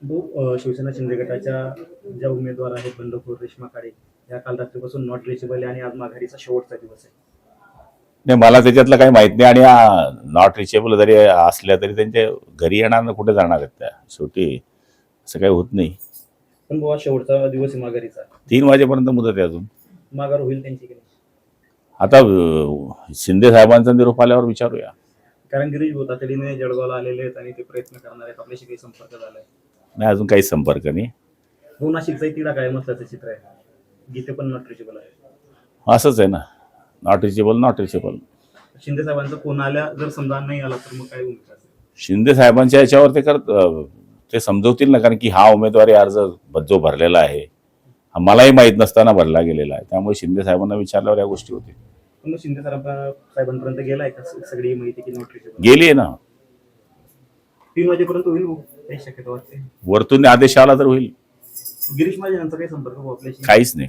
शिवसेना शिंदे गटाच्या ज्या उमेदवार आहेत बंडखोर रेश्मा काळे या काल रात्रीपासून नॉट रिचेबल आणि आज माघारीचा शेवटचा दिवस आहे. नाही, मला त्याच्यातलं काही माहित नाही. आणि नॉट रिचेबल जरी असल्या तरी त्यांच्या घरी येणार ना, कुठे जाणार आहेत त्या. शेवटी असं काही होत नाही. पण बुवा शेवटचा दिवस आहे माघारीचा. 3 वाजेपर्यंत मुदत आहे अजून. माघार होईल त्यांची की नाही? आता शिंदे साहेबांचा निरोप आल्यावर विचारूया. कारण गिरीश भाऊ तातडीने जळगावला आलेले आहेत आणि ते प्रयत्न करणार आहेत. आपल्याशी काही संपर्क झालाय? नाही, अजून काही संपर्क नाही. नाशिकचाही तिढा काय मसल्याचं चित्र आहे. गीते पण नॉट रिचेबल आहे. असंच आहे ना, not reachable not reachable. Shinde साहेबांचा फोन आल्या जर समजा नाही आला तर मग काय भूमिका असेल? शिंदे साहेबांच्या याच्यावर ते समजवतील ना, कारण की हा उमेदवारी अर्ज जो भरलेला आहे हा मलाही माहीत नसताना भरला गेलेला आहे. त्यामुळे शिंदे साहेबांना विचारल्यावर या गोष्टी होतील. पण मग शिंदे साहेबांपर्यंत गेलाय का सगळी माहिती की नॉट रिचेबल? गेली आहे ना. 3 वाजेपर्यंत होईल काही शक्यता वाटते? वरतून आदेश आला तर होईल. गिरीश महाजनांचा काही संपर्क आपल्याशी? काहीच नाही.